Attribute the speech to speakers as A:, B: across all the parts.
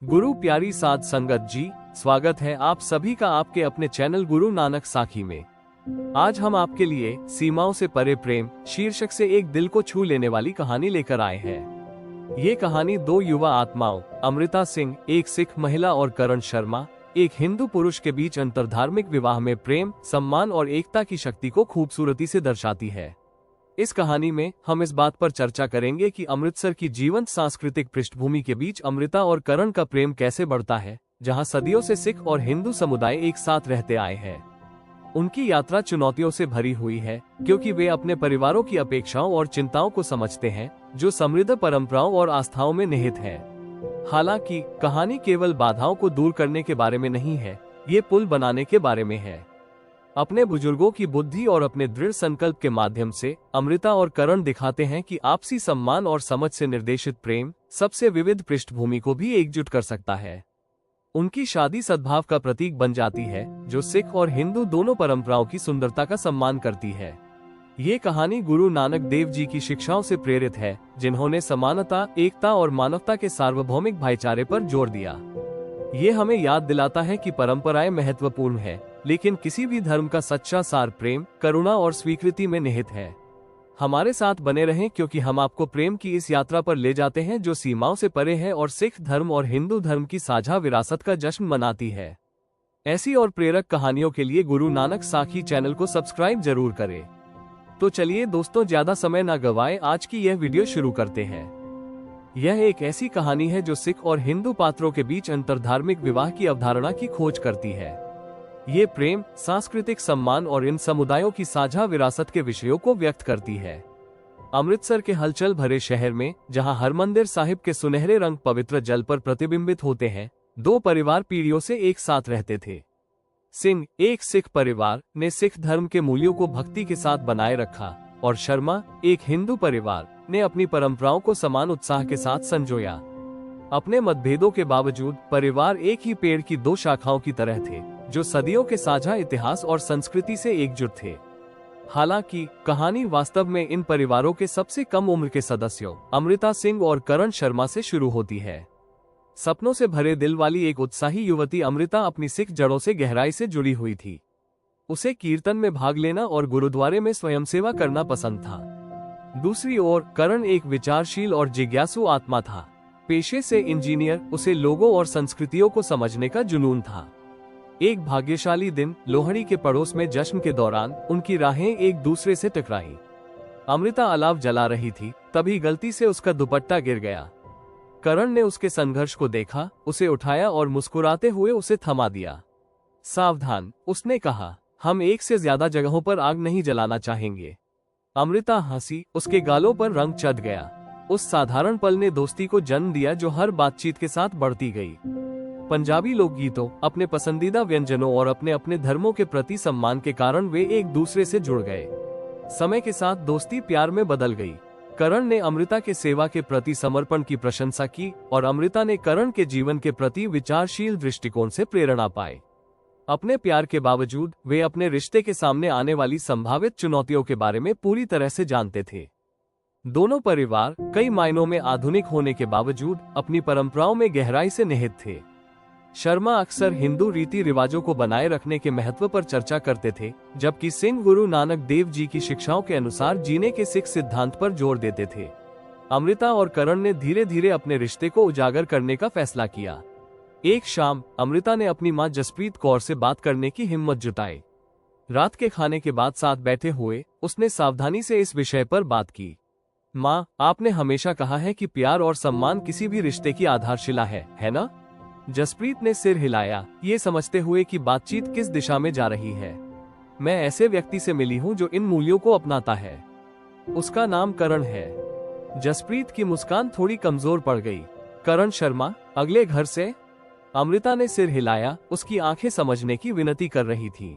A: गुरु प्यारी साध संगत जी, स्वागत है आप सभी का आपके अपने चैनल गुरु नानक साखी में। आज हम आपके लिए सीमाओं से परे प्रेम शीर्षक से एक दिल को छू लेने वाली कहानी लेकर आए हैं। ये कहानी दो युवा आत्माओं अमृता सिंह, एक सिख महिला, और करण शर्मा, एक हिंदू पुरुष के बीच अंतर्धार्मिक विवाह में प्रेम, सम्मान और एकता की शक्ति को खूबसूरती से दर्शाती है। इस कहानी में हम इस बात पर चर्चा करेंगे कि अमृतसर की जीवंत सांस्कृतिक पृष्ठभूमि के बीच अमृता और करण का प्रेम कैसे बढ़ता है, जहां सदियों से सिख और हिंदू समुदाय एक साथ रहते आए हैं। उनकी यात्रा चुनौतियों से भरी हुई है, क्योंकि वे अपने परिवारों की अपेक्षाओं और चिंताओं को समझते हैं, जो समृद्ध परंपराओं और आस्थाओं में निहित है। हालांकि कहानी केवल बाधाओं को दूर करने के बारे में नहीं है, ये पुल बनाने के बारे में है। अपने बुजुर्गों की बुद्धि और अपने दृढ़ संकल्प के माध्यम से अमृता और करण दिखाते हैं कि आपसी सम्मान और समझ से निर्देशित प्रेम सबसे विविध पृष्ठभूमि को भी एकजुट कर सकता है। उनकी शादी सद्भाव का प्रतीक बन जाती है, जो सिख और हिंदू दोनों परंपराओं की सुंदरता का सम्मान करती है। ये कहानी गुरु नानक देव जी की शिक्षाओं से प्रेरित है, जिन्होंने समानता, एकता और मानवता के सार्वभौमिक भाईचारे पर जोर दिया। ये हमें याद दिलाता है कि परंपराएं महत्वपूर्ण है, लेकिन किसी भी धर्म का सच्चा सार प्रेम, करुणा और स्वीकृति में निहित है। हमारे साथ बने रहें, क्योंकि हम आपको प्रेम की इस यात्रा पर ले जाते हैं जो सीमाओं से परे है और सिख धर्म और हिंदू धर्म की साझा विरासत का जश्न मनाती है। ऐसी और प्रेरक कहानियों के लिए गुरु नानक साखी चैनल को सब्सक्राइब जरूर करें। तो चलिए दोस्तों, ज्यादा समय न गवाएं, आज की यह वीडियो शुरू करते हैं। यह एक ऐसी कहानी है जो सिख और हिंदू पात्रों के बीच अंतर्धार्मिक विवाह की अवधारणा की खोज करती है। ये प्रेम, सांस्कृतिक सम्मान और इन समुदायों की साझा विरासत के विषयों को व्यक्त करती है। अमृतसर के हलचल भरे शहर में, जहां हरमंदिर साहिब के सुनहरे रंग पवित्र जल पर प्रतिबिंबित होते हैं, दो परिवार पीढ़ियों से एक साथ रहते थे। सिंह, एक सिख परिवार, ने सिख धर्म के मूल्यों को भक्ति के साथ बनाए रखा, और शर्मा, एक हिंदू परिवार, ने अपनी परंपराओं को समान उत्साह के साथ संजोया। अपने मतभेदों के बावजूद परिवार एक ही पेड़ की दो शाखाओं की तरह थे, जो सदियों के साझा इतिहास और संस्कृति से एकजुट थे। हालांकि कहानी वास्तव में इन परिवारों के सबसे कम उम्र के सदस्यों अमृता सिंह और करण शर्मा से शुरू होती है। सपनों से भरे दिल वाली एक उत्साही युवती अमृता अपनी सिख जड़ों से गहराई से जुड़ी हुई थी। उसे कीर्तन में भाग लेना और गुरुद्वारे में स्वयंसेवा करना पसंद था। दूसरी ओर करण एक विचारशील और जिज्ञासु आत्मा था। पेशे से इंजीनियर, उसे लोगों और संस्कृतियों को समझने का जुनून था। एक भाग्यशाली दिन लोहड़ी के पड़ोस में जश्न के दौरान उनकी राहें एक दूसरे से टकराईं। अमृता अलाव जला रही थी, तभी गलती से उसका दुपट्टा गिर गया। करण ने उसके संघर्ष को देखा, उसे उठाया और मुस्कुराते हुए उसे थमा दिया। सावधान, उसने कहा, हम एक से ज्यादा जगहों पर आग नहीं जलाना चाहेंगे। अमृता हंसी, उसके गालों पर रंग चढ़ गया। उस साधारण पल ने दोस्ती को जन्म दिया, जो हर बातचीत के साथ बढ़ती गई। पंजाबी लोकगीतों, अपने पसंदीदा व्यंजनों और अपने अपने धर्मों के प्रति सम्मान के कारण वे एक दूसरे से जुड़ गए। समय के साथ दोस्ती प्यार में बदल गई। करण ने अमृता के सेवा के प्रति समर्पण की प्रशंसा की, और अमृता ने करण के जीवन के प्रति विचारशील दृष्टिकोण से प्रेरणा पाई। अपने प्यार के बावजूद वे अपने रिश्ते के सामने आने वाली संभावित चुनौतियों के बारे में पूरी तरह से जानते थे। दोनों परिवार कई मायनों में आधुनिक होने के बावजूद अपनी परंपराओं में गहराई से निहित थे। शर्मा अक्सर हिंदू रीति रिवाजों को बनाए रखने के महत्व पर चर्चा करते थे, जबकि सिंह गुरु नानक देव जी की शिक्षाओं के अनुसार जीने के सिख सिद्धांत पर जोर देते थे। अमृता और करण ने धीरे धीरे अपने रिश्ते को उजागर करने का फैसला किया। एक शाम अमृता ने अपनी मां जसप्रीत कौर से बात करने की हिम्मत जुटाई। रात के खाने के बाद साथ बैठे हुए उसने सावधानी से इस विषय पर बात की। मां, आपने हमेशा कहा है कि प्यार और सम्मान किसी भी रिश्ते की आधारशिला है ना? जसप्रीत ने सिर हिलाया, ये समझते हुए कि बातचीत किस दिशा में जा रही है। मैं ऐसे व्यक्ति से मिली हूँ जो इन मूल्यों को अपनाता है। उसका नाम करण है। जसप्रीत की मुस्कान थोड़ी कमजोर पड़ गई। करण शर्मा, अगले घर से? अमृता ने सिर हिलाया, उसकी आंखें समझने की विनती कर रही थी।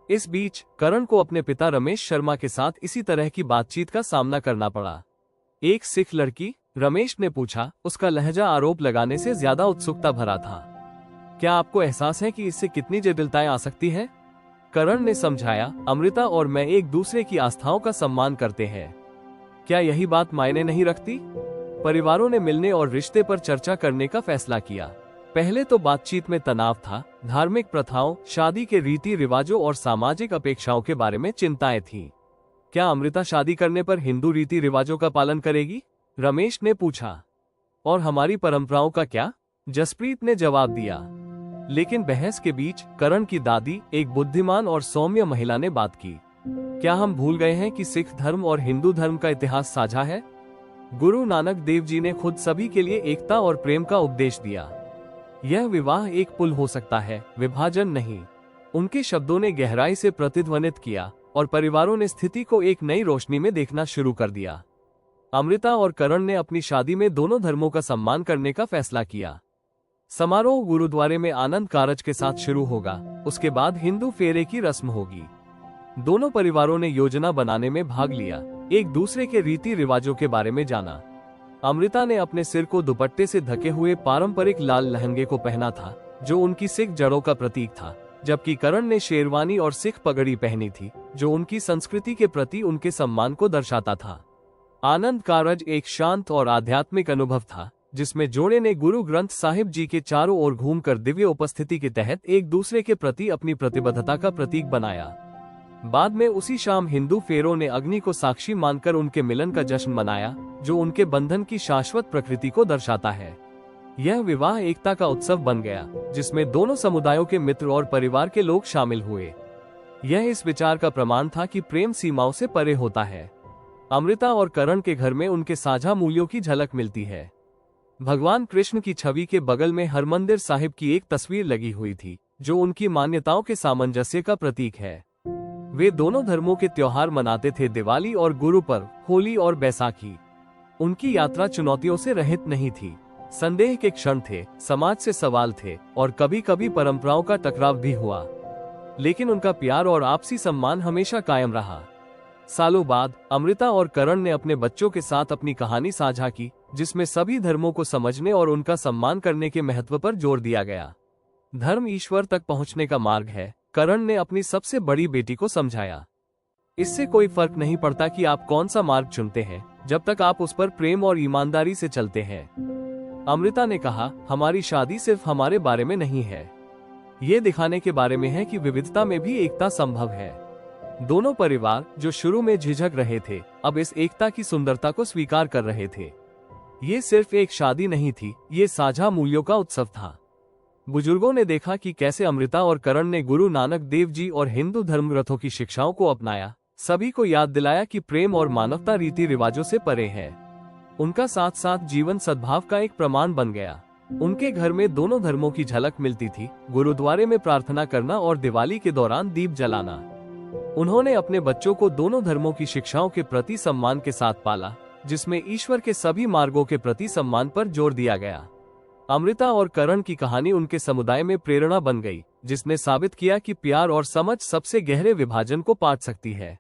A: इस बीच करण को अपने पिता रमेश शर्मा के साथ इसी तरह की बातचीत का सामना करना पड़ा। एक सिख लड़की? रमेश ने पूछा, उसका लहजा आरोप लगाने से ज्यादा उत्सुकता भरा था। क्या आपको एहसास है कि इससे कितनी जटिलताएं आ सकती हैं? करण ने समझाया, अमृता और मैं एक दूसरे की आस्थाओं का सम्मान करते हैं। क्या यही बात मायने नहीं रखती? परिवारों ने मिलने और रिश्ते पर चर्चा करने का फैसला किया। पहले तो बातचीत में तनाव था, धार्मिक प्रथाओं, शादी के रीति रिवाजों और सामाजिक अपेक्षाओं के बारे में चिंताएं थीं। क्या अमृता शादी करने पर हिंदू रीति रिवाजों का पालन करेगी? रमेश ने पूछा। और हमारी परंपराओं का क्या? जसप्रीत ने जवाब दिया। लेकिन बहस के बीच करण की दादी, एक बुद्धिमान और सौम्य महिला ने बात की। क्या हम भूल गए हैं कि सिख धर्म और हिंदू धर्म का इतिहास साझा है? गुरु नानक देव जी ने खुद सभी के लिए एकता और प्रेम का उपदेश दिया। यह विवाह एक पुल हो सकता है, विभाजन नहीं। उनके शब्दों ने गहराई से प्रतिध्वनित किया और परिवारों ने स्थिति को एक नई रोशनी में देखना शुरू कर दिया। अमृता और करण ने अपनी शादी में दोनों धर्मों का सम्मान करने का फैसला किया। समारोह गुरुद्वारे में आनंद कारज के साथ शुरू होगा। उसके बाद हिंदू फेरे की रस्म होगी। दोनों परिवारों ने योजना बनाने में भाग लिया, एक दूसरे के रीति रिवाजों के बारे में जाना। अमृता ने अपने सिर को दुपट्टे से ढके हुए पारंपरिक लाल लहंगे को पहना था, जो उनकी सिख जड़ों का प्रतीक था, जबकि करण ने शेरवानी और सिख पगड़ी पहनी थी, जो उनकी संस्कृति के प्रति उनके सम्मान को दर्शाता था। आनंद कारज एक शांत और आध्यात्मिक अनुभव था, जिसमें जोड़े ने गुरु ग्रंथ साहिब जी के चारों ओर घूमकर दिव्य उपस्थिति के तहत एक दूसरे के प्रति अपनी प्रतिबद्धता का प्रतीक बनाया। बाद में उसी शाम हिंदू फेरों ने अग्नि को साक्षी मानकर उनके मिलन का जश्न मनाया, जो उनके बंधन की शाश्वत प्रकृति को दर्शाता है। यह विवाह एकता का उत्सव बन गया, जिसमें दोनों समुदायों के मित्र और परिवार के लोग शामिल हुए। यह इस विचार का प्रमाण था कि प्रेम सीमाओं से परे होता है। अमृता और करण के घर में उनके साझा मूल्यों की झलक मिलती है। भगवान कृष्ण की छवि के बगल में हरमंदिर साहिब की एक तस्वीर लगी हुई थी, जो उनकी मान्यताओं के सामंजस्य का प्रतीक है। वे दोनों धर्मों के त्योहार मनाते थे, दिवाली और गुरु पर्व, होली और बैसाखी। उनकी यात्रा चुनौतियों से रहित नहीं थी। संदेह के क्षण थे, समाज से सवाल थे और कभी कभी परंपराओं का टकराव भी हुआ, लेकिन उनका प्यार और आपसी सम्मान हमेशा कायम रहा। सालों बाद अमृता और करण ने अपने बच्चों के साथ अपनी कहानी साझा की, जिसमें सभी धर्मों को समझने और उनका सम्मान करने के महत्व पर जोर दिया गया। धर्म ईश्वर तक पहुंचने का मार्ग है, करण ने अपनी सबसे बड़ी बेटी को समझाया। इससे कोई फर्क नहीं पड़ता कि आप कौन सा मार्ग चुनते हैं, जब तक आप उस पर प्रेम और ईमानदारी से चलते हैं। अमृता ने कहा, हमारी शादी सिर्फ हमारे बारे में नहीं है, ये दिखाने के बारे में है कि विविधता में भी एकता संभव है। दोनों परिवार, जो शुरू में झिझक रहे थे, अब इस एकता की सुंदरता को स्वीकार कर रहे थे। ये सिर्फ एक शादी नहीं थी, ये साझा मूल्यों का उत्सव था। बुजुर्गों ने देखा कि कैसे अमृता और करण ने गुरु नानक देव जी और हिंदू धर्म ग्रंथों की शिक्षाओं को अपनाया, सभी को याद दिलाया कि प्रेम और मानवता रीति रिवाजों से परे है। उनका साथ साथ जीवन सद्भाव का एक प्रमाण बन गया। उनके घर में दोनों धर्मों की झलक मिलती थी, गुरुद्वारे में प्रार्थना करना और दिवाली के दौरान दीप जलाना। उन्होंने अपने बच्चों को दोनों धर्मों की शिक्षाओं के प्रति सम्मान के साथ पाला, जिसमें ईश्वर के सभी मार्गों के प्रति सम्मान पर जोर दिया गया। अमृता और करण की कहानी उनके समुदाय में प्रेरणा बन गई, जिसने साबित किया कि प्यार और समझ सबसे गहरे विभाजन को पाट सकती है।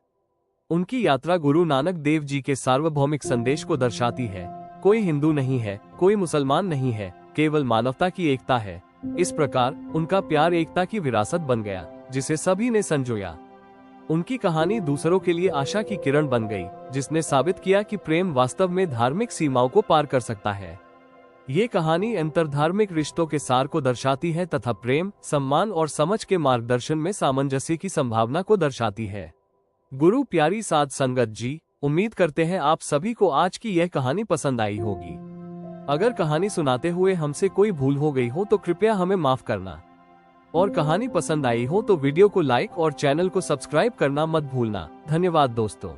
A: उनकी यात्रा गुरु नानक देव जी के सार्वभौमिक संदेश को दर्शाती है। कोई हिंदू नहीं है, कोई मुसलमान नहीं है, केवल मानवता की एकता है। इस प्रकार उनका प्यार एकता की विरासत बन गया, जिसे सभी ने संजोया। उनकी कहानी दूसरों के लिए आशा की किरण बन गई, जिसने साबित किया कि प्रेम वास्तव में धार्मिक सीमाओं को पार कर सकता है। ये कहानी अंतर्धार्मिक रिश्तों के सार को दर्शाती है तथा प्रेम, सम्मान और समझ के मार्गदर्शन में सामंजस्य की संभावना को दर्शाती है। गुरु प्यारी साध संगत जी, उम्मीद करते हैं आप सभी को आज की यह कहानी पसंद आई होगी। अगर कहानी सुनाते हुए हमसे कोई भूल हो गई हो तो कृपया हमें माफ करना, और कहानी पसंद आई हो तो वीडियो को लाइक और चैनल को सब्सक्राइब करना मत भूलना। धन्यवाद दोस्तों।